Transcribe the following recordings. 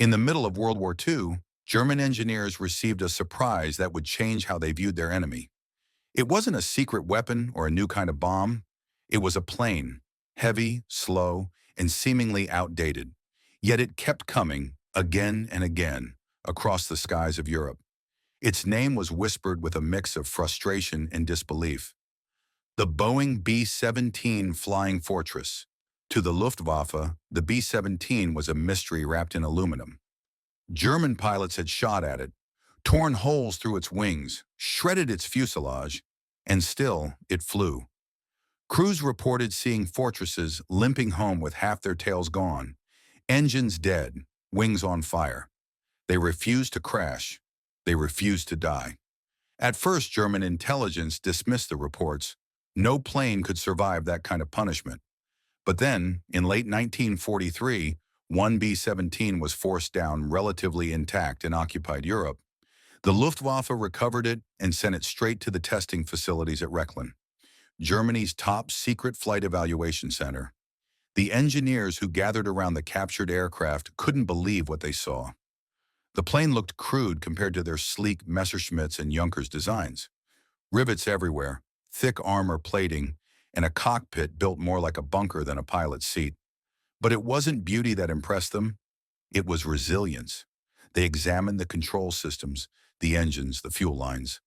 In the middle of World War II, German engineers received a surprise that would change how they viewed their enemy. It wasn't a secret weapon or a new kind of bomb. It was a plane, heavy, slow, and seemingly outdated. Yet it kept coming, again and again, across the skies of Europe. Its name was whispered with a mix of frustration and disbelief. The Boeing B-17 Flying Fortress. To the Luftwaffe, the B-17 was a mystery wrapped in aluminum. German pilots had shot at it, torn holes through its wings, shredded its fuselage, and still it flew. Crews reported seeing fortresses limping home with half their tails gone, engines dead, wings on fire. They refused to crash. They refused to die. At first, German intelligence dismissed the reports. No plane could survive that kind of punishment. But then, in late 1943, one B-17 was forced down relatively intact in occupied Europe. The Luftwaffe recovered it and sent it straight to the testing facilities at Rechlin, Germany's top secret flight evaluation center. The engineers who gathered around the captured aircraft couldn't believe what they saw. The plane looked crude compared to their sleek Messerschmitts and Junkers designs. Rivets everywhere, thick armor plating, and a cockpit built more like a bunker than a pilot's seat. But it wasn't beauty that impressed them. It was resilience. They examined the control systems, the engines, the fuel lines,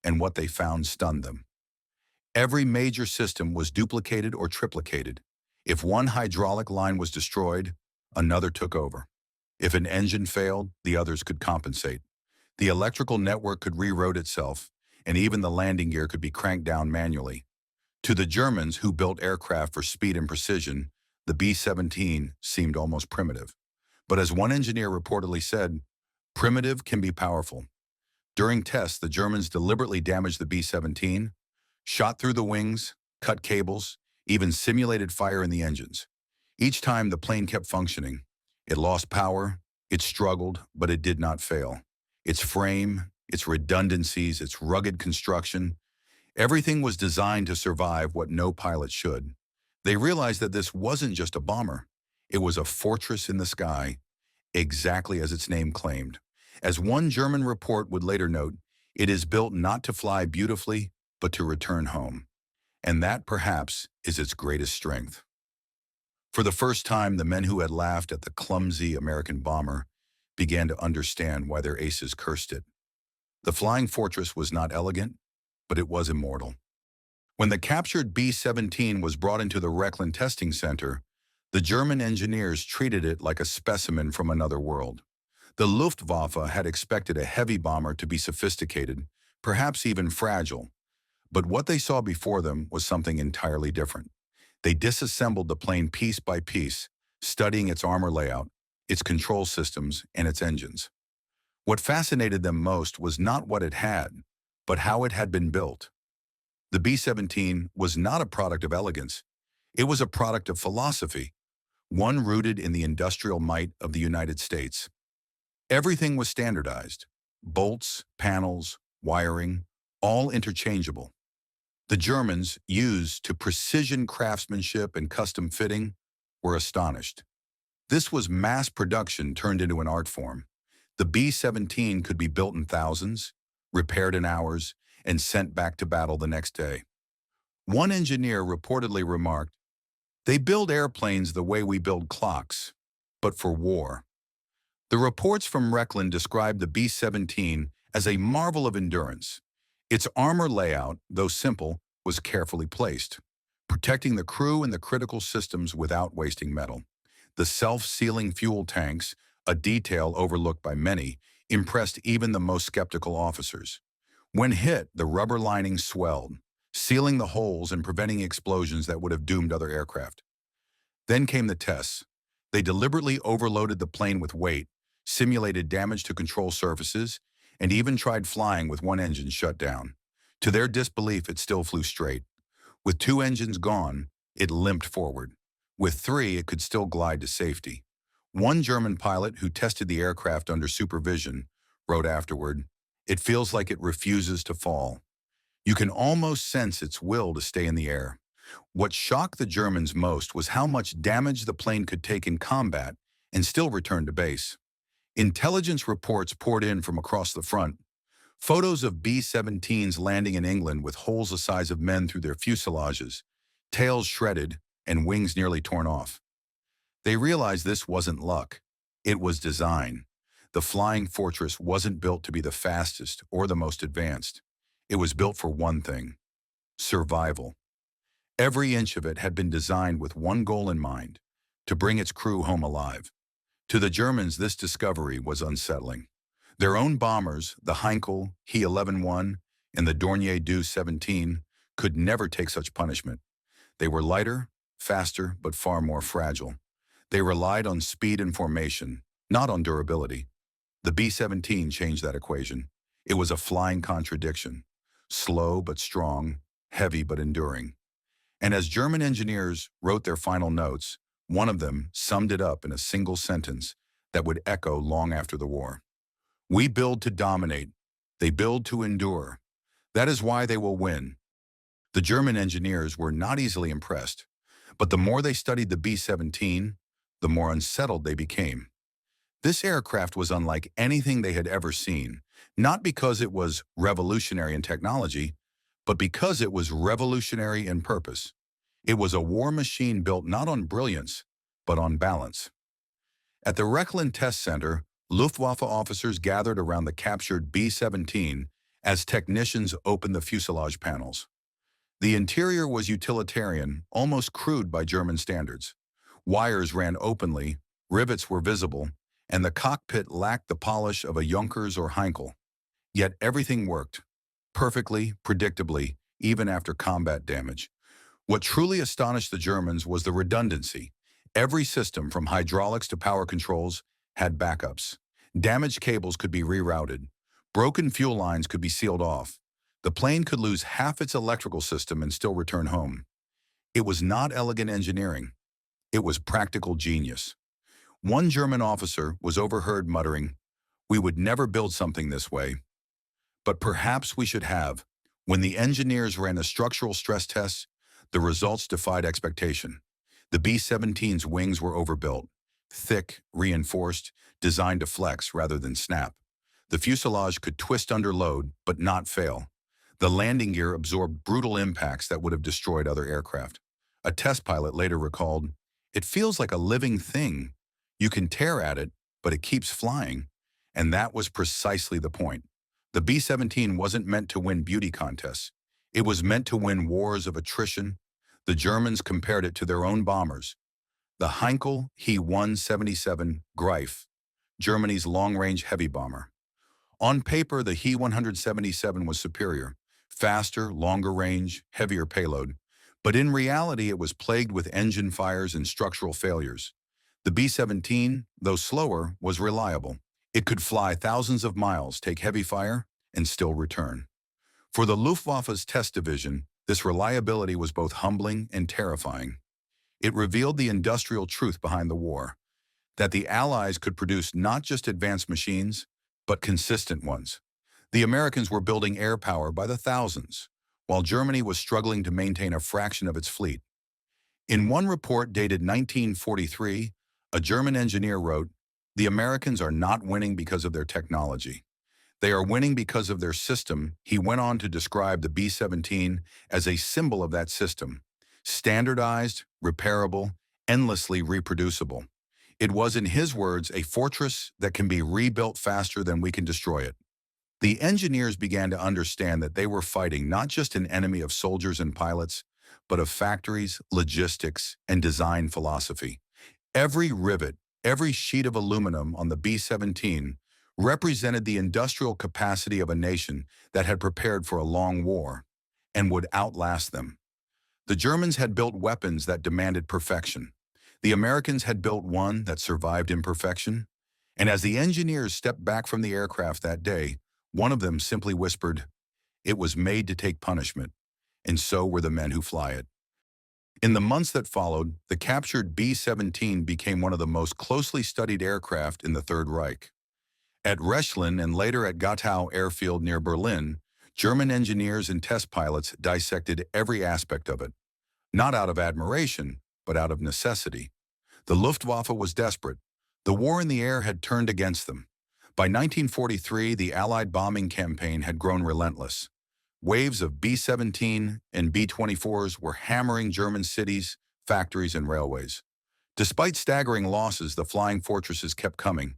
and what they found stunned them. Every major system was duplicated or triplicated. If one hydraulic line was destroyed, another took over. If an engine failed, the others could compensate. The electrical network could reroute itself, and even the landing gear could be cranked down manually. To the Germans, who built aircraft for speed and precision, the B-17 seemed almost primitive. But as one engineer reportedly said, primitive can be powerful. During tests, the Germans deliberately damaged the B-17, shot through the wings, cut cables, even simulated fire in the engines. Each time the plane kept functioning. It lost power, it struggled, but it did not fail. Its frame, its redundancies, its rugged construction, everything was designed to survive what no pilot should. They realized that this wasn't just a bomber. It was a fortress in the sky, exactly as its name claimed. As one German report would later note, it is built not to fly beautifully, but to return home. And that, perhaps, is its greatest strength. For the first time, the men who had laughed at the clumsy American bomber began to understand why their aces cursed it. The Flying Fortress was not elegant, but it was immortal. When the captured B-17 was brought into the Rechlin testing center, the German engineers treated it like a specimen from another world. The Luftwaffe had expected a heavy bomber to be sophisticated, perhaps even fragile, but what they saw before them was something entirely different. They disassembled the plane piece by piece, studying its armor layout, its control systems, and its engines. What fascinated them most was not what it had, but how it had been built. The B-17 was not a product of elegance. It was a product of philosophy, one rooted in the industrial might of the United States. Everything was standardized: bolts, panels, wiring, all interchangeable. The Germans, used to precision craftsmanship and custom fitting, were astonished. This was mass production turned into an art form. The B-17 could be built in thousands, repaired in hours, and sent back to battle the next day. One engineer reportedly remarked, "They build airplanes the way we build clocks, but for war." The reports from Rechlin described the B-17 as a marvel of endurance. Its armor layout, though simple, was carefully placed, protecting the crew and the critical systems without wasting metal. The self-sealing fuel tanks, a detail overlooked by many, impressed even the most skeptical officers. When hit, the rubber lining swelled, sealing the holes and preventing explosions that would have doomed other aircraft. Then came the tests. They deliberately overloaded the plane with weight, simulated damage to control surfaces, and even tried flying with one engine shut down. To their disbelief, it still flew straight. With two engines gone, it limped forward. With three, it could still glide to safety. One German pilot who tested the aircraft under supervision wrote afterward, "It feels like it refuses to fall. You can almost sense its will to stay in the air." What shocked the Germans most was how much damage the plane could take in combat and still return to base. Intelligence reports poured in from across the front. Photos of B-17s landing in England with holes the size of men through their fuselages, tails shredded, and wings nearly torn off. They realized this wasn't luck. It was design. The Flying Fortress wasn't built to be the fastest or the most advanced. It was built for one thing: survival. Every inch of it had been designed with one goal in mind: to bring its crew home alive. To the Germans, this discovery was unsettling. Their own bombers, the Heinkel He-11-1 and the Dornier Do-17, could never take such punishment. They were lighter, faster, but far more fragile. They relied on speed and formation, not on durability. The B-17 changed that equation. It was a flying contradiction: slow but strong, heavy but enduring. And as German engineers wrote their final notes, one of them summed it up in a single sentence that would echo long after the war. "We build to dominate. They build to endure. That is why they will win." The German engineers were not easily impressed, but the more they studied the B-17, the more unsettled they became. This aircraft was unlike anything they had ever seen, not because it was revolutionary in technology, but because it was revolutionary in purpose. It was a war machine built not on brilliance, but on balance. At the Rechlin Test Center, Luftwaffe officers gathered around the captured B-17 as technicians opened the fuselage panels. The interior was utilitarian, almost crude by German standards. Wires ran openly, rivets were visible, and the cockpit lacked the polish of a Junkers or Heinkel. Yet everything worked, perfectly, predictably, even after combat damage. What truly astonished the Germans was the redundancy. Every system, from hydraulics to power controls, had backups. Damaged cables could be rerouted. Broken fuel lines could be sealed off. The plane could lose half its electrical system and still return home. It was not elegant engineering. It was practical genius. One German officer was overheard muttering, "We would never build something this way." But perhaps we should have. When the engineers ran the structural stress tests, the results defied expectation. The B-17's wings were overbuilt, thick, reinforced, designed to flex rather than snap. The fuselage could twist under load, but not fail. The landing gear absorbed brutal impacts that would have destroyed other aircraft. A test pilot later recalled, "It feels like a living thing. You can tear at it, but it keeps flying." And that was precisely the point. The B-17 wasn't meant to win beauty contests. It was meant to win wars of attrition. The Germans compared it to their own bombers. The Heinkel He-177 Greif, Germany's long-range heavy bomber. On paper, the He-177 was superior: faster, longer range, heavier payload. But in reality, it was plagued with engine fires and structural failures. The B-17, though slower, was reliable. It could fly thousands of miles, take heavy fire, and still return. For the Luftwaffe's test division, this reliability was both humbling and terrifying. It revealed the industrial truth behind the war: that the Allies could produce not just advanced machines, but consistent ones. The Americans were building air power by the thousands, while Germany was struggling to maintain a fraction of its fleet. In one report dated 1943, a German engineer wrote, "The Americans are not winning because of their technology. They are winning because of their system." He went on to describe the B-17 as a symbol of that system: standardized, repairable, endlessly reproducible. It was, in his words, a fortress that can be rebuilt faster than we can destroy it. The engineers began to understand that they were fighting not just an enemy of soldiers and pilots, but of factories, logistics, and design philosophy. Every rivet, every sheet of aluminum on the B-17 represented the industrial capacity of a nation that had prepared for a long war and would outlast them. The Germans had built weapons that demanded perfection. The Americans had built one that survived imperfection. And as the engineers stepped back from the aircraft that day, one of them simply whispered, "It was made to take punishment, and so were the men who fly it." In the months that followed, the captured B-17 became one of the most closely studied aircraft in the Third Reich. At Rechlin and later at Gatow Airfield near Berlin, German engineers and test pilots dissected every aspect of it, not out of admiration, but out of necessity. The Luftwaffe was desperate. The war in the air had turned against them. By 1943, the Allied bombing campaign had grown relentless. Waves of B-17 and B-24s were hammering German cities, factories, and railways. Despite staggering losses, the flying fortresses kept coming,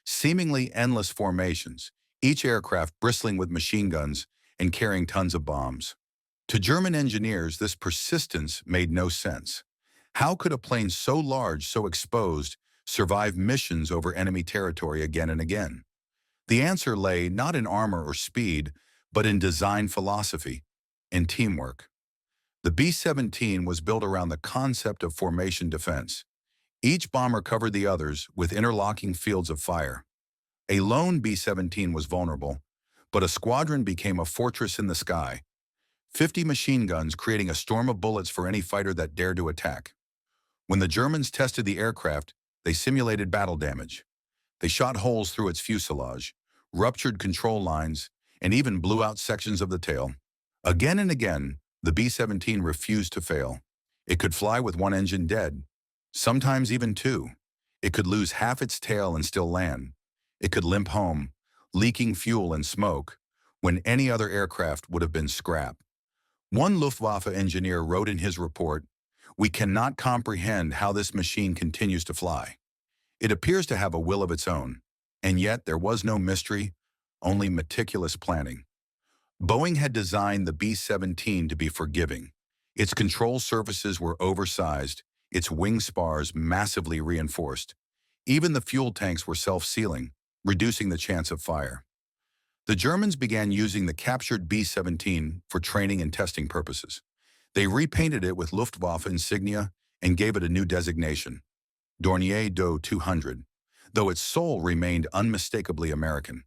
seemingly endless formations, each aircraft bristling with machine guns and carrying tons of bombs. To German engineers, this persistence made no sense. How could a plane so large, so exposed, survive missions over enemy territory again and again? The answer lay not in armor or speed, but in design philosophy and teamwork. The B-17 was built around the concept of formation defense. Each bomber covered the others with interlocking fields of fire. A lone B-17 was vulnerable, but a squadron became a fortress in the sky, 50 machine guns creating a storm of bullets for any fighter that dared to attack. When the Germans tested the aircraft, they simulated battle damage. They shot holes through its fuselage, ruptured control lines, and even blew out sections of the tail. Again and again, the B-17 refused to fail. It could fly with one engine dead, sometimes even two. It could lose half its tail and still land. It could limp home, leaking fuel and smoke, when any other aircraft would have been scrap. One Luftwaffe engineer wrote in his report, "We cannot comprehend how this machine continues to fly. It appears to have a will of its own, and yet there was no mystery, only meticulous planning." Boeing had designed the B-17 to be forgiving. Its control surfaces were oversized, its wing spars massively reinforced. Even the fuel tanks were self-sealing, reducing the chance of fire. The Germans began using the captured B-17 for training and testing purposes. They repainted it with Luftwaffe insignia and gave it a new designation, Dornier d'Eau 200, though its soul remained unmistakably American.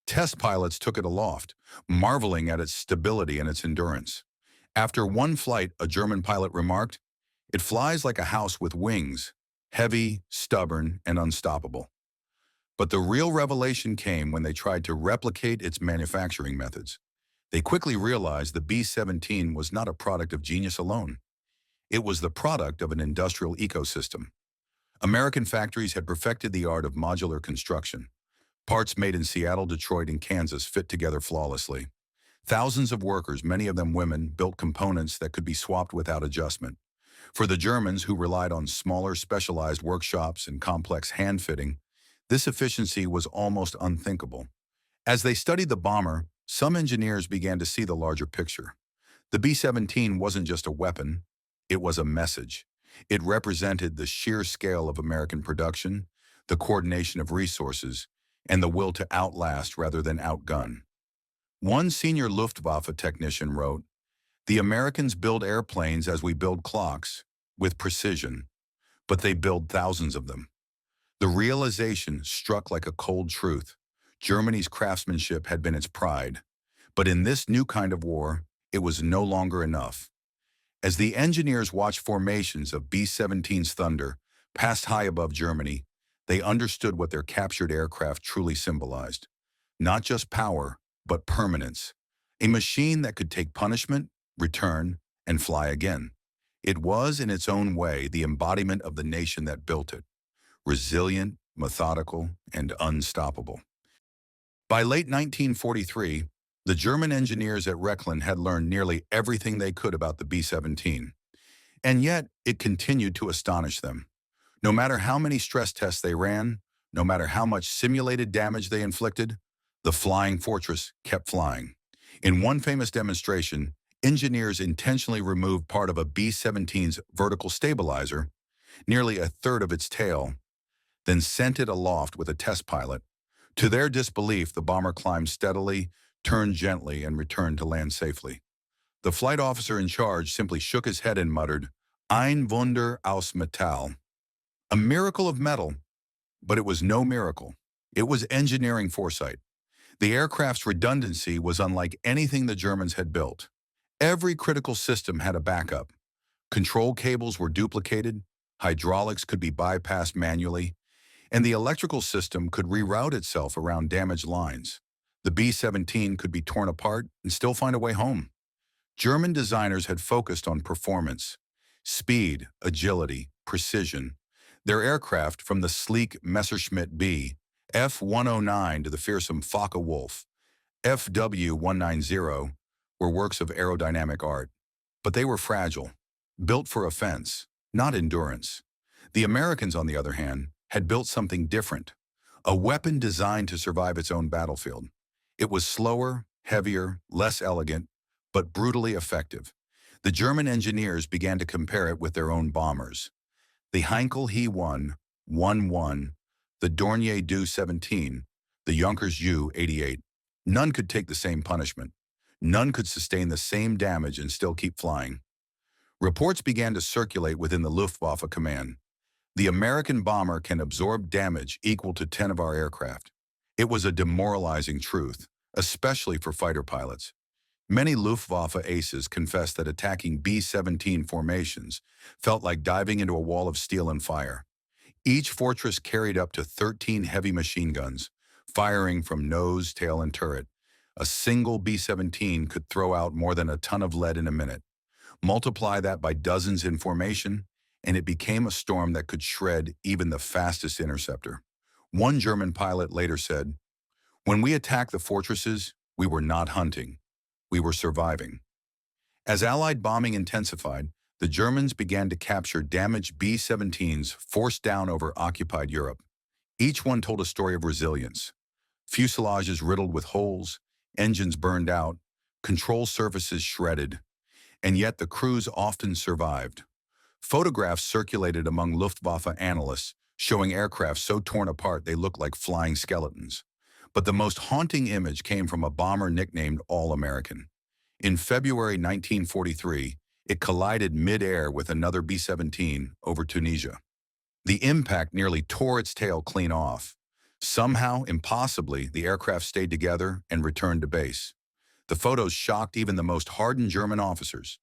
Test pilots took it aloft, marveling at its stability and its endurance. After one flight, a German pilot remarked, "It flies like a house with wings, heavy, stubborn, and unstoppable." But the real revelation came when they tried to replicate its manufacturing methods. They quickly realized the B-17 was not a product of genius alone. It was the product of an industrial ecosystem. American factories had perfected the art of modular construction. Parts made in Seattle, Detroit, and Kansas fit together flawlessly. Thousands of workers, many of them women, built components that could be swapped without adjustment. For the Germans, who relied on smaller, specialized workshops and complex hand-fitting, this efficiency was almost unthinkable. As they studied the bomber, some engineers began to see the larger picture. The B-17 wasn't just a weapon, it was a message. It represented the sheer scale of American production, the coordination of resources, and the will to outlast rather than outgun. One senior Luftwaffe technician wrote, "The Americans build airplanes as we build clocks, with precision, but they build thousands of them." The realization struck like a cold truth. Germany's craftsmanship had been its pride, but in this new kind of war, it was no longer enough. As the engineers watched formations of B-17's Thunder pass high above Germany, they understood what their captured aircraft truly symbolized. Not just power, but permanence. A machine that could take punishment, return, and fly again. It was, in its own way, the embodiment of the nation that built it. Resilient, methodical, and unstoppable. By late 1943, the German engineers at Rechlin had learned nearly everything they could about the B-17. And yet, it continued to astonish them. No matter how many stress tests they ran, no matter how much simulated damage they inflicted, the flying fortress kept flying. In one famous demonstration, engineers intentionally removed part of a B-17's vertical stabilizer, nearly a third of its tail, then sent it aloft with a test pilot. To their disbelief, the bomber climbed steadily, turned gently, and returned to land safely. The flight officer in charge simply shook his head and muttered, "Ein Wunder aus Metall." A miracle of metal, but it was no miracle. It was engineering foresight. The aircraft's redundancy was unlike anything the Germans had built. Every critical system had a backup. Control cables were duplicated, hydraulics could be bypassed manually, and the electrical system could reroute itself around damaged lines. The B-17 could be torn apart and still find a way home. German designers had focused on performance, speed, agility, precision. Their aircraft, from the sleek Messerschmitt B F-109 to the fearsome Focke-Wulf FW-190, were works of aerodynamic art. But they were fragile, built for offense, not endurance. The Americans, on the other hand, had built something different, a weapon designed to survive its own battlefield. It was slower, heavier, less elegant, but brutally effective. The German engineers began to compare it with their own bombers. The Heinkel He-1, the Dornier Do-17, the Junkers Ju-88. None could take the same punishment. None could sustain the same damage and still keep flying. Reports began to circulate within the Luftwaffe command. The American bomber can absorb damage equal to 10 of our aircraft. It was a demoralizing truth, especially for fighter pilots. Many Luftwaffe aces confessed that attacking B-17 formations felt like diving into a wall of steel and fire. Each fortress carried up to 13 heavy machine guns, firing from nose, tail, and turret. A single B-17 could throw out more than a ton of lead in a minute. Multiply that by dozens in formation, and it became a storm that could shred even the fastest interceptor. One German pilot later said, "When we attacked the fortresses, we were not hunting. We were surviving." As Allied bombing intensified, the Germans began to capture damaged B-17s forced down over occupied Europe. Each one told a story of resilience. Fuselages riddled with holes, engines burned out, control surfaces shredded, and yet the crews often survived. Photographs circulated among Luftwaffe analysts showing aircraft so torn apart they looked like flying skeletons. But the most haunting image came from a bomber nicknamed All-American. In February 1943, it collided mid-air with another B-17 over Tunisia. The impact nearly tore its tail clean off. Somehow, impossibly, the aircraft stayed together and returned to base. The photos shocked even the most hardened German officers.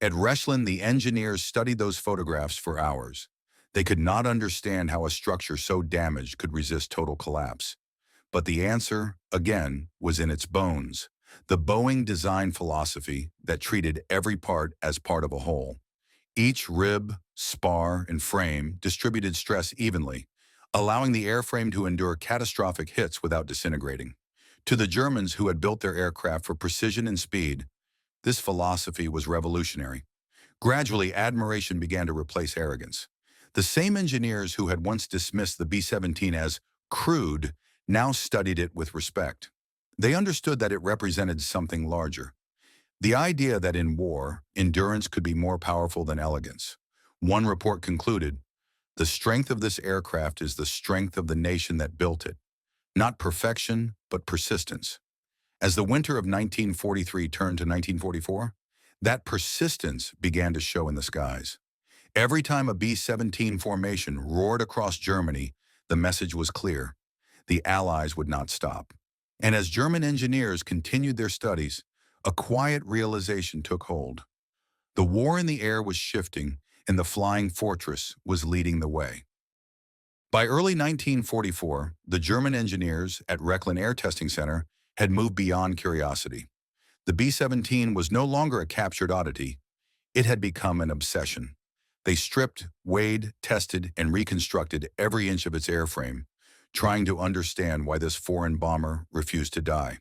At Rechlin, the engineers studied those photographs for hours. They could not understand how a structure so damaged could resist total collapse. But the answer, again, was in its bones. The Boeing design philosophy that treated every part as part of a whole. Each rib, spar, and frame distributed stress evenly, allowing the airframe to endure catastrophic hits without disintegrating. To the Germans, who had built their aircraft for precision and speed, this philosophy was revolutionary. Gradually, admiration began to replace arrogance. The same engineers who had once dismissed the B-17 as crude now studied it with respect. They understood that it represented something larger. The idea that in war, endurance could be more powerful than elegance. One report concluded, "The strength of this aircraft is the strength of the nation that built it. Not perfection, but persistence." As the winter of 1943 turned to 1944, that persistence began to show in the skies. Every time a B-17 formation roared across Germany, the message was clear. The Allies would not stop. And as German engineers continued their studies, a quiet realization took hold. The war in the air was shifting, and the flying fortress was leading the way. By early 1944, the German engineers at Rechlin Air Testing Center had moved beyond curiosity. The B-17 was no longer a captured oddity. It had become an obsession. They stripped, weighed, tested, and reconstructed every inch of its airframe, trying to understand why this foreign bomber refused to die.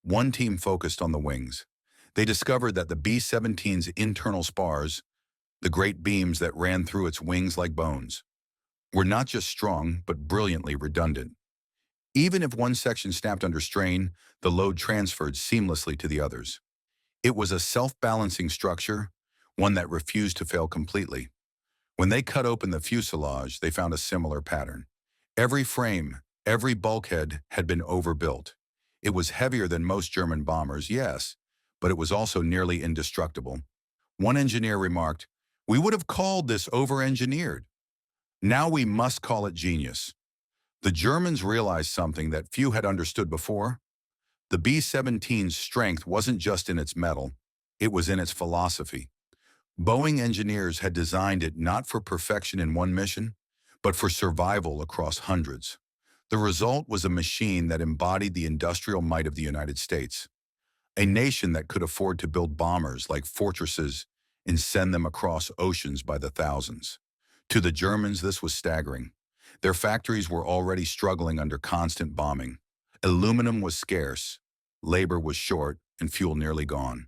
One team focused on the wings. They discovered that the B-17's internal spars, the great beams that ran through its wings like bones, were not just strong, but brilliantly redundant. Even if one section snapped under strain, the load transferred seamlessly to the others. It was a self-balancing structure, one that refused to fail completely. When they cut open the fuselage, they found a similar pattern. Every frame, every bulkhead had been overbuilt. It was heavier than most German bombers, yes, but it was also nearly indestructible. One engineer remarked, "We would have called this over-engineered. Now we must call it genius." The Germans realized something that few had understood before. The B-17's strength wasn't just in its metal, it was in its philosophy. Boeing engineers had designed it not for perfection in one mission, but for survival across hundreds. The result was a machine that embodied the industrial might of the United States, a nation that could afford to build bombers like fortresses and send them across oceans by the thousands. To the Germans, this was staggering. Their factories were already struggling under constant bombing. Aluminum was scarce, labor was short, and fuel nearly gone.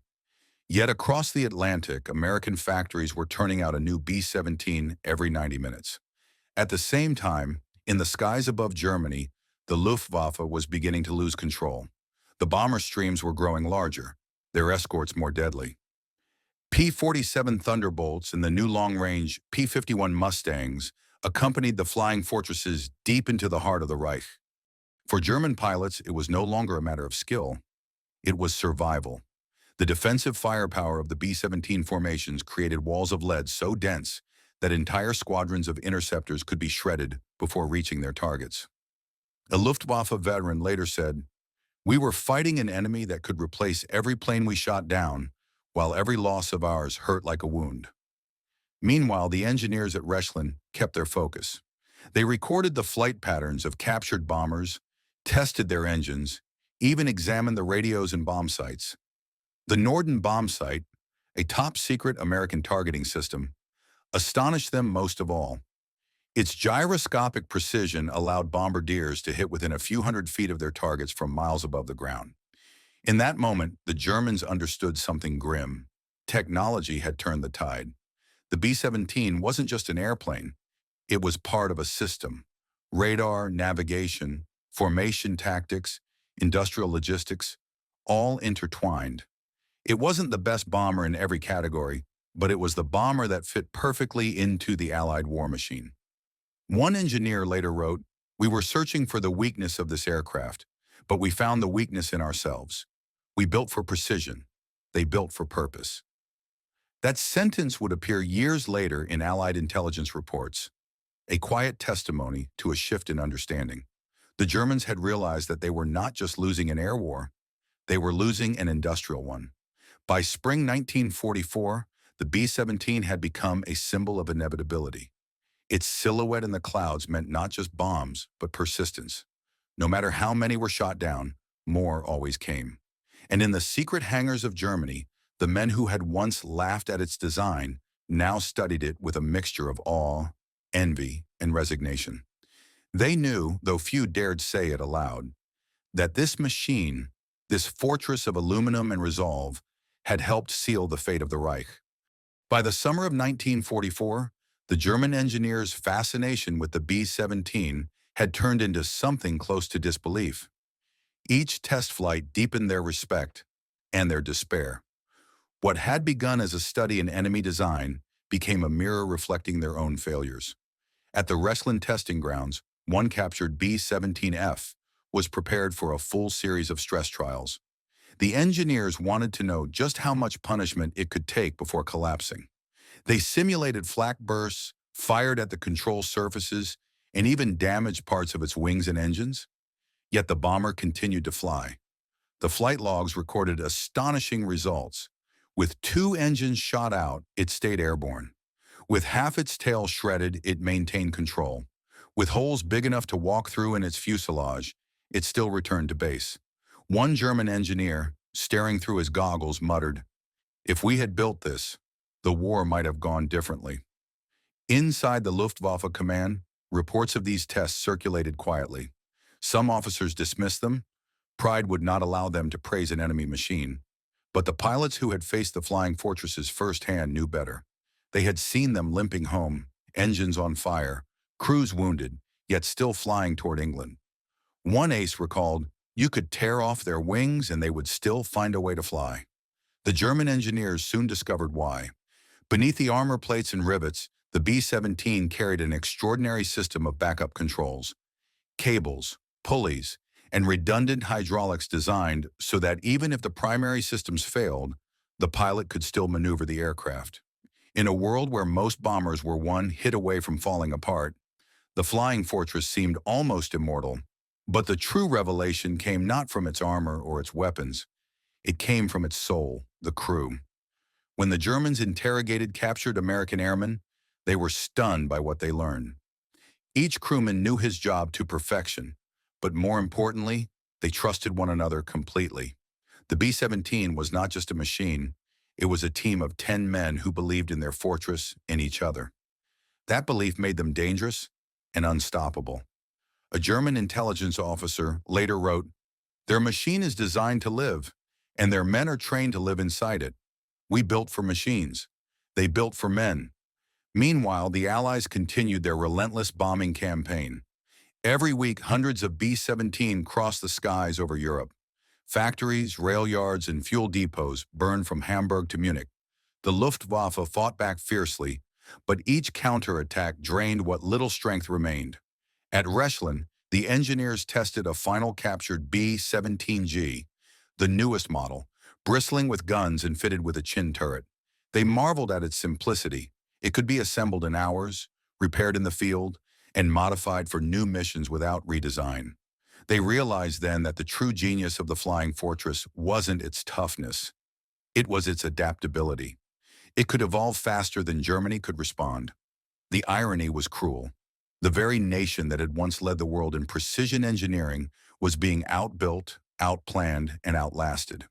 Yet across the Atlantic, American factories were turning out a new B-17 every 90 minutes. At the same time, in the skies above Germany, the Luftwaffe was beginning to lose control. The bomber streams were growing larger, their escorts more deadly. P-47 Thunderbolts and the new long-range P-51 Mustangs accompanied the flying fortresses deep into the heart of the Reich. For German pilots, it was no longer a matter of skill. It was survival. The defensive firepower of the B-17 formations created walls of lead so dense that entire squadrons of interceptors could be shredded before reaching their targets. A Luftwaffe veteran later said, "We were fighting an enemy that could replace every plane we shot down, while every loss of ours hurt like a wound." Meanwhile, the engineers at Rechlin kept their focus. They recorded the flight patterns of captured bombers, tested their engines, even examined the radios and bomb sites. The Norden bomb site, a top-secret American targeting system, astonished them most of all. Its gyroscopic precision allowed bombardiers to hit within a few hundred feet of their targets from miles above the ground. In that moment, the Germans understood something grim. Technology had turned the tide. The B-17 wasn't just an airplane. It was part of a system. Radar, navigation, formation tactics, industrial logistics, all intertwined. It wasn't the best bomber in every category, but it was the bomber that fit perfectly into the Allied war machine. One engineer later wrote, "We were searching for the weakness of this aircraft, but we found the weakness in ourselves. We built for precision. They built for purpose." That sentence would appear years later in Allied intelligence reports, a quiet testimony to a shift in understanding. The Germans had realized that they were not just losing an air war, they were losing an industrial one. By spring 1944, the B-17 had become a symbol of inevitability. Its silhouette in the clouds meant not just bombs, but persistence. No matter how many were shot down, more always came. And in the secret hangars of Germany, the men who had once laughed at its design now studied it with a mixture of awe, envy, and resignation. They knew, though few dared say it aloud, that this machine, this fortress of aluminum and resolve, had helped seal the fate of the Reich. By the summer of 1944, the German engineers' fascination with the B-17 had turned into something close to disbelief. Each test flight deepened their respect and their despair. What had begun as a study in enemy design became a mirror reflecting their own failures. At the Rechlin testing grounds, one captured B-17F was prepared for a full series of stress trials. The engineers wanted to know just how much punishment it could take before collapsing. They simulated flak bursts, fired at the control surfaces, and even damaged parts of its wings and engines. Yet the bomber continued to fly. The flight logs recorded astonishing results. With 2 engines shot out, it stayed airborne. With half its tail shredded, it maintained control. With holes big enough to walk through in its fuselage, it still returned to base. One German engineer, staring through his goggles, muttered, "If we had built this, the war might have gone differently." Inside the Luftwaffe command, reports of these tests circulated quietly. Some officers dismissed them. Pride would not allow them to praise an enemy machine. But the pilots who had faced the flying fortresses firsthand knew better. They had seen them limping home, engines on fire, crews wounded, yet still flying toward England. One ace recalled, "You could tear off their wings and they would still find a way to fly." The German engineers soon discovered why. Beneath the armor plates and rivets, the B-17 carried an extraordinary system of backup controls. Cables, pulleys, and redundant hydraulics designed so that even if the primary systems failed, the pilot could still maneuver the aircraft. In a world where most bombers were one hit away from falling apart, the flying fortress seemed almost immortal. But the true revelation came not from its armor or its weapons. It came from its soul, the crew. When the Germans interrogated captured American airmen, they were stunned by what they learned. Each crewman knew his job to perfection, but more importantly, they trusted one another completely. The B-17 was not just a machine, it was a team of 10 men who believed in their fortress and each other. That belief made them dangerous and unstoppable. A German intelligence officer later wrote, "Their machine is designed to live, and their men are trained to live inside it. We built for machines. They built for men." Meanwhile, the Allies continued their relentless bombing campaign. Every week, hundreds of B-17 crossed the skies over Europe. Factories, rail yards, and fuel depots burned from Hamburg to Munich. The Luftwaffe fought back fiercely, but each counterattack drained what little strength remained. At Rechlin, the engineers tested a final captured B-17G, the newest model, bristling with guns and fitted with a chin turret. They marveled at its simplicity. It could be assembled in hours, repaired in the field, and modified for new missions without redesign. They realized then that the true genius of the Flying Fortress wasn't its toughness. It was its adaptability. It could evolve faster than Germany could respond. The irony was cruel. The very nation that had once led the world in precision engineering was being outbuilt, outplanned, and outlasted.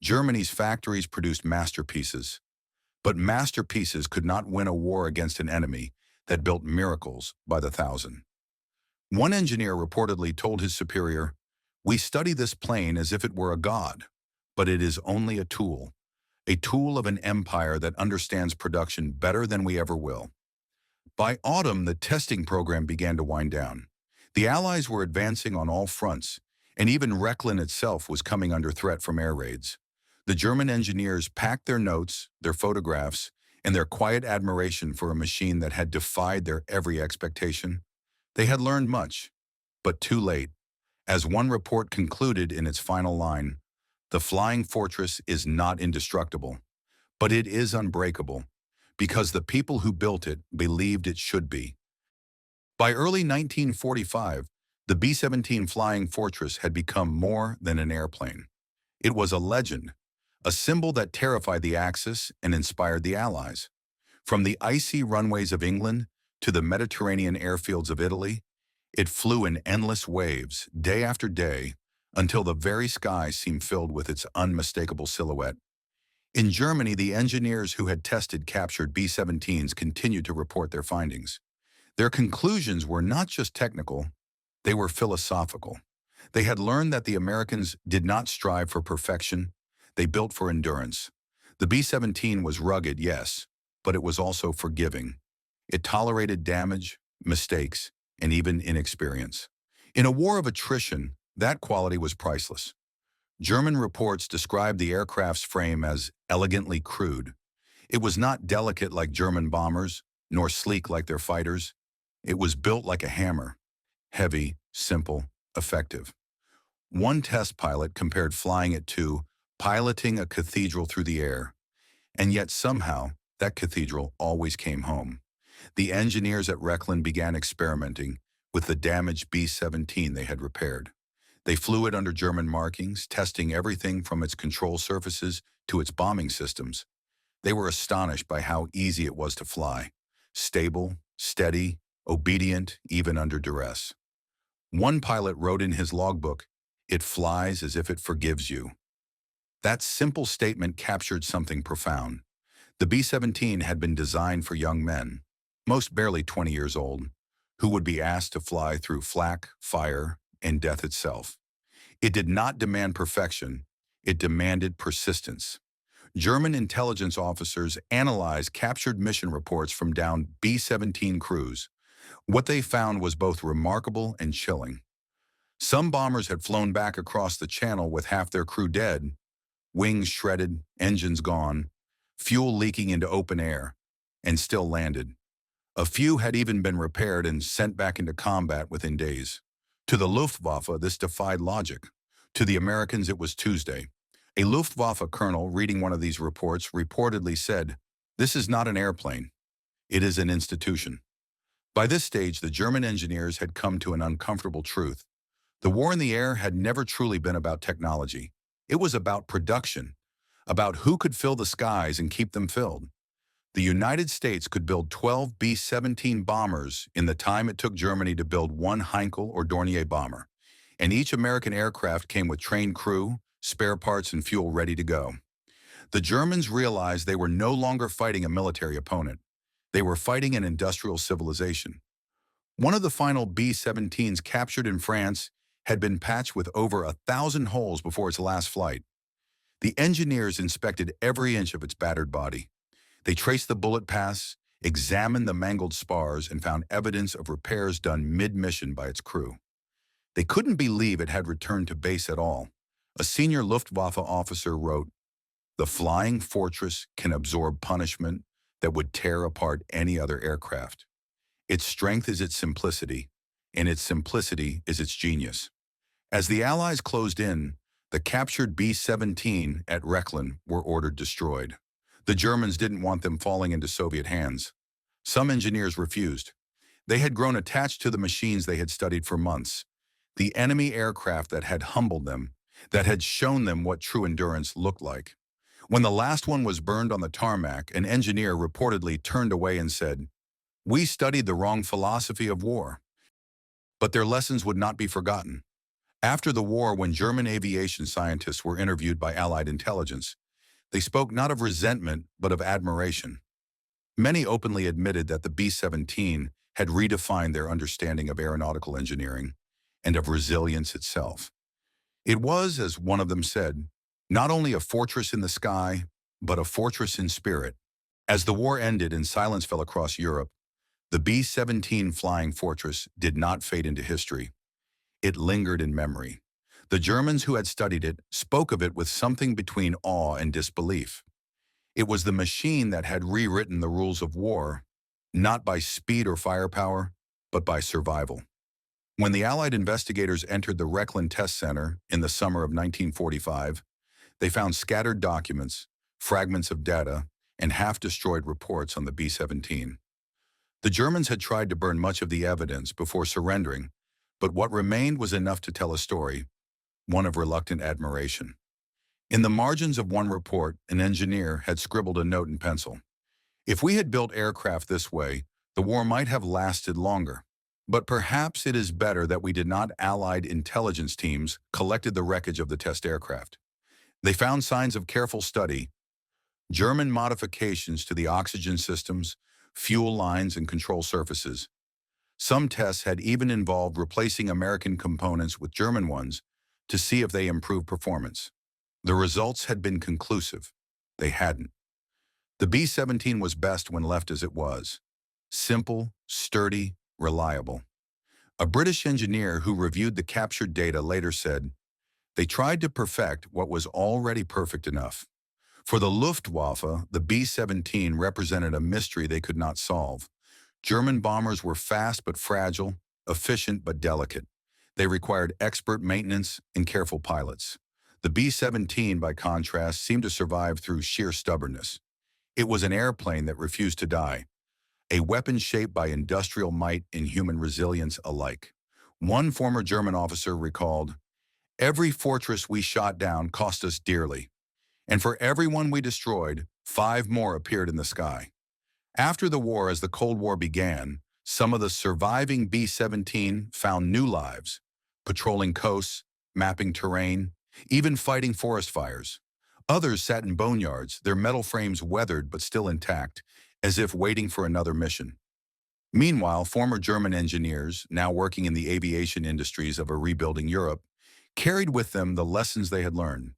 Germany's factories produced masterpieces, but masterpieces could not win a war against an enemy that built miracles by the thousand. One engineer reportedly told his superior, "We study this plane as if it were a god, but it is only a tool of an empire that understands production better than we ever will." By autumn, the testing program began to wind down. The Allies were advancing on all fronts, and even Rechlin itself was coming under threat from air raids. The German engineers packed their notes, their photographs, and their quiet admiration for a machine that had defied their every expectation. They had learned much, but too late. As one report concluded in its final line, "The Flying Fortress is not indestructible, but it is unbreakable, because the people who built it believed it should be." By early 1945, the B-17 Flying Fortress had become more than an airplane. It was a legend, a symbol that terrified the Axis and inspired the Allies. From the icy runways of England to the Mediterranean airfields of Italy, it flew in endless waves, day after day, until the very sky seemed filled with its unmistakable silhouette. In Germany, the engineers who had tested captured B-17s continued to report their findings. Their conclusions were not just technical, they were philosophical. They had learned that the Americans did not strive for perfection, they built for endurance. The B-17 was rugged, yes, but it was also forgiving. It tolerated damage, mistakes, and even inexperience. In a war of attrition, that quality was priceless. German reports described the aircraft's frame as elegantly crude. It was not delicate like German bombers, nor sleek like their fighters. It was built like a hammer, heavy, simple, effective. One test pilot compared flying it to piloting a cathedral through the air, and yet somehow that cathedral always came home. The engineers at Rechlin began experimenting with the damaged B-17 they had repaired. They flew it under German markings, testing everything from its control surfaces to its bombing systems. They were astonished by how easy it was to fly, stable, steady, obedient, even under duress. One pilot wrote in his logbook, "It flies as if it forgives you." That simple statement captured something profound. The B-17 had been designed for young men, most barely 20 years old, who would be asked to fly through flak, fire, and death itself. It did not demand perfection, it demanded persistence. German intelligence officers analyzed captured mission reports from downed B-17 crews. What they found was both remarkable and chilling. Some bombers had flown back across the channel with half their crew dead, wings shredded, engines gone, fuel leaking into open air, and still landed. A few had even been repaired and sent back into combat within days. To the Luftwaffe, this defied logic. To the Americans, it was Tuesday. A Luftwaffe colonel reading one of these reports reportedly said, "This is not an airplane. It is an institution." By this stage, the German engineers had come to an uncomfortable truth. The war in the air had never truly been about technology. It was about production, about who could fill the skies and keep them filled. The United States could build 12 B-17 bombers in the time it took Germany to build one Heinkel or Dornier bomber, and each American aircraft came with trained crew, spare parts, and fuel ready to go. The Germans realized they were no longer fighting a military opponent. They were fighting an industrial civilization. One of the final B-17s captured in France had been patched with over 1,000 holes before its last flight. The engineers inspected every inch of its battered body. They traced the bullet paths, examined the mangled spars, and found evidence of repairs done mid-mission by its crew. They couldn't believe it had returned to base at all. A senior Luftwaffe officer wrote, "The Flying Fortress can absorb punishment that would tear apart any other aircraft. Its strength is its simplicity, and its simplicity is its genius." As the Allies closed in, the captured B-17 at Rechlin were ordered destroyed. The Germans didn't want them falling into Soviet hands. Some engineers refused. They had grown attached to the machines they had studied for months. The enemy aircraft that had humbled them, that had shown them what true endurance looked like. When the last one was burned on the tarmac, an engineer reportedly turned away and said, "We studied the wrong philosophy of war." But their lessons would not be forgotten. After the war, when German aviation scientists were interviewed by Allied intelligence, they spoke not of resentment, but of admiration. Many openly admitted that the B-17 had redefined their understanding of aeronautical engineering and of resilience itself. It was, as one of them said, not only a fortress in the sky, but a fortress in spirit. As the war ended and silence fell across Europe, the B-17 Flying Fortress did not fade into history. It lingered in memory. The Germans who had studied it spoke of it with something between awe and disbelief. It was the machine that had rewritten the rules of war, not by speed or firepower, but by survival. When the Allied investigators entered the Rechlin Test Center in the summer of 1945, they found scattered documents, fragments of data, and half-destroyed reports on the B-17. The Germans had tried to burn much of the evidence before surrendering, but what remained was enough to tell a story, one of reluctant admiration. In the margins of one report, an engineer had scribbled a note in pencil. "If we had built aircraft this way, the war might have lasted longer. But perhaps it is better that we did not." Allied intelligence teams collected the wreckage of the test aircraft. They found signs of careful study, German modifications to the oxygen systems, fuel lines, and control surfaces. Some tests had even involved replacing American components with German ones to see if they improved performance. The results had been conclusive. They hadn't. The B-17 was best when left as it was. Simple, sturdy, reliable. A British engineer who reviewed the captured data later said, "They tried to perfect what was already perfect enough." For the Luftwaffe, the B-17 represented a mystery they could not solve. German bombers were fast but fragile, efficient but delicate. They required expert maintenance and careful pilots. The B-17, by contrast, seemed to survive through sheer stubbornness. It was an airplane that refused to die, a weapon shaped by industrial might and human resilience alike. One former German officer recalled, "Every fortress we shot down cost us dearly, and for every one we destroyed, 5 more appeared in the sky." After the war, as the Cold War began, some of the surviving B-17 found new lives, patrolling coasts, mapping terrain, even fighting forest fires. Others sat in boneyards, their metal frames weathered but still intact, as if waiting for another mission. Meanwhile, former German engineers, now working in the aviation industries of a rebuilding Europe, carried with them the lessons they had learned.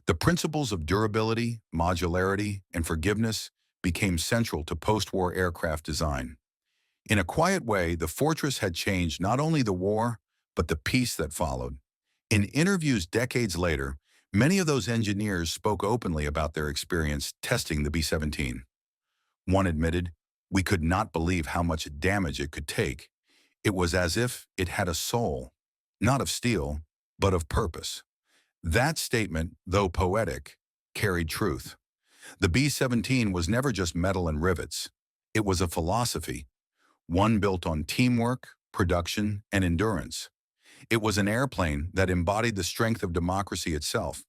The principles of durability, modularity, and forgiveness became central to post-war aircraft design. In a quiet way, the Fortress had changed not only the war, but the peace that followed. In interviews decades later, many of those engineers spoke openly about their experience testing the B-17. One admitted, "We could not believe how much damage it could take. It was as if it had a soul, not of steel, but of purpose." That statement, though poetic, carried truth. The B-17 was never just metal and rivets. It was a philosophy, one built on teamwork, production, and endurance. It was an airplane that embodied the strength of democracy itself,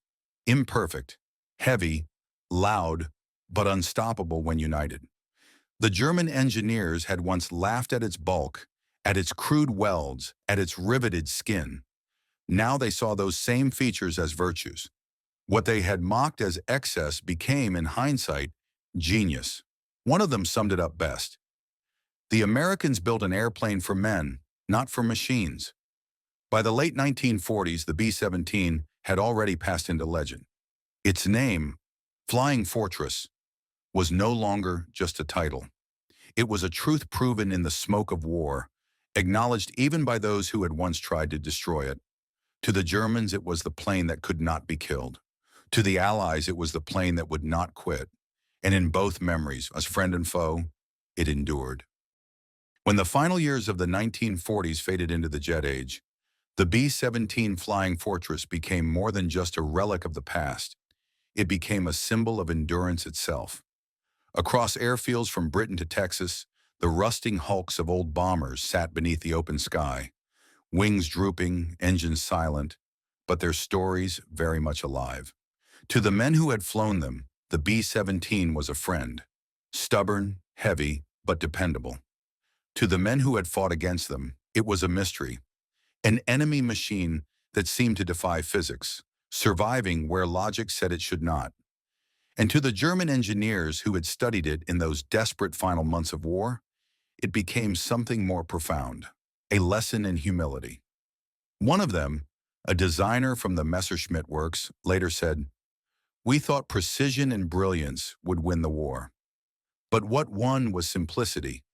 imperfect, heavy, loud, but unstoppable when united. The German engineers had once laughed at its bulk, at its crude welds, at its riveted skin. Now they saw those same features as virtues. What they had mocked as excess became, in hindsight, genius. One of them summed it up best. The Americans built an airplane for men, not for machines. By the late 1940s, the B-17 had already passed into legend. Its name, Flying Fortress, was no longer just a title. It was a truth proven in the smoke of war, acknowledged even by those who had once tried to destroy it. To the Germans, it was the plane that could not be killed. To the Allies, it was the plane that would not quit. And in both memories, as friend and foe, it endured. When the final years of the 1940s faded into the jet age, the B-17 Flying Fortress became more than just a relic of the past. It became a symbol of endurance itself. Across airfields from Britain to Texas, the rusting hulks of old bombers sat beneath the open sky, wings drooping, engines silent, but their stories very much alive. To the men who had flown them, the B-17 was a friend, stubborn, heavy, but dependable. To the men who had fought against them, it was a mystery, an enemy machine that seemed to defy physics, surviving where logic said it should not. And to the German engineers who had studied it in those desperate final months of war, it became something more profound, a lesson in humility. One of them, a designer from the Messerschmitt Works, later said, "We thought precision and brilliance would win the war. But what won was simplicity,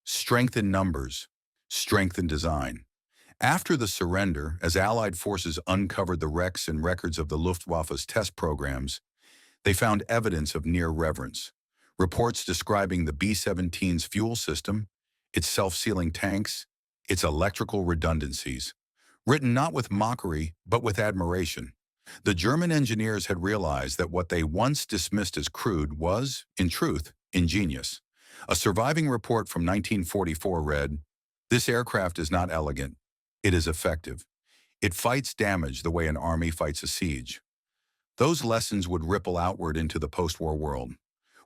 strength in numbers, strength in design." After the surrender, as Allied forces uncovered the wrecks and records of the Luftwaffe's test programs, they found evidence of near reverence. Reports describing the B-17's fuel system, its self-sealing tanks, its electrical redundancies, written not with mockery, but with admiration. The German engineers had realized that what they once dismissed as crude was, in truth, ingenious. A surviving report from 1944 read, "This aircraft is not elegant. It is effective. It fights damage the way an army fights a siege." Those lessons would ripple outward into the post-war world.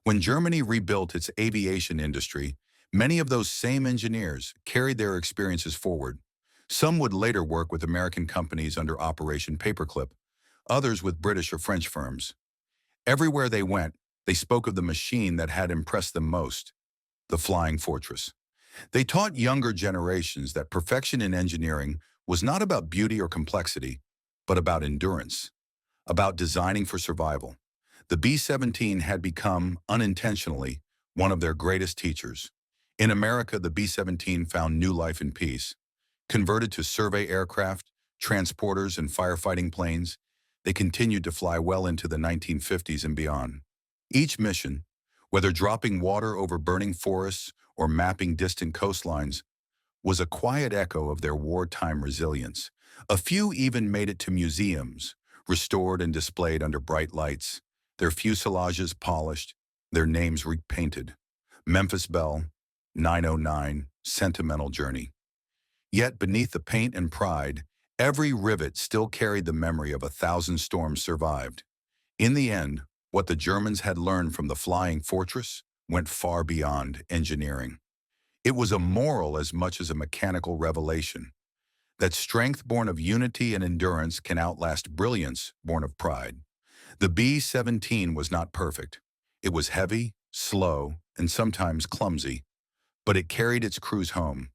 When Germany rebuilt its aviation industry, many of those same engineers carried their experiences forward. Some would later work with American companies under Operation Paperclip, others with British or French firms. Everywhere they went, they spoke of the machine that had impressed them most, the Flying Fortress. They taught younger generations that perfection in engineering was not about beauty or complexity, but about endurance, about designing for survival. The B-17 had become, unintentionally, one of their greatest teachers. In America, the B-17 found new life in peace. Converted to survey aircraft, transporters, and firefighting planes, they continued to fly well into the 1950s and beyond. Each mission, whether dropping water over burning forests or mapping distant coastlines, was a quiet echo of their wartime resilience. A few even made it to museums, restored and displayed under bright lights, their fuselages polished, their names repainted. Memphis Belle, 909, Sentimental Journey. Yet beneath the paint and pride, every rivet still carried the memory of 1,000 storms survived. In the end, what the Germans had learned from the Flying Fortress went far beyond engineering. It was a moral as much as a mechanical revelation, that strength born of unity and endurance can outlast brilliance born of pride. The B-17 was not perfect. It was heavy, slow, and sometimes clumsy, but it carried its crews home.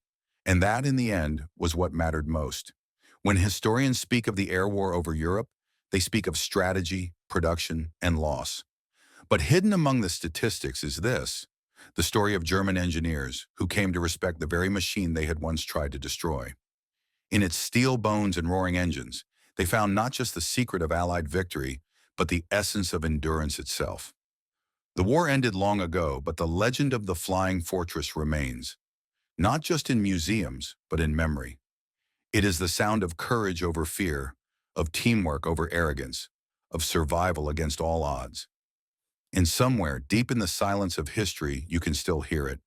And that, in the end, was what mattered most. When historians speak of the air war over Europe, they speak of strategy, production, and loss. But hidden among the statistics is this, the story of German engineers who came to respect the very machine they had once tried to destroy. In its steel bones and roaring engines, they found not just the secret of Allied victory, but the essence of endurance itself. The war ended long ago, but the legend of the Flying Fortress remains, not just in museums, but in memory. It is the sound of courage over fear, of teamwork over arrogance, of survival against all odds. And somewhere, deep in the silence of history, you can still hear it,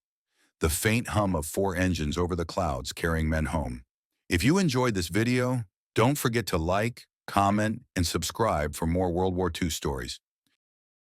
the faint hum of 4 engines over the clouds carrying men home. If you enjoyed this video, don't forget to like, comment, and subscribe for more World War II stories.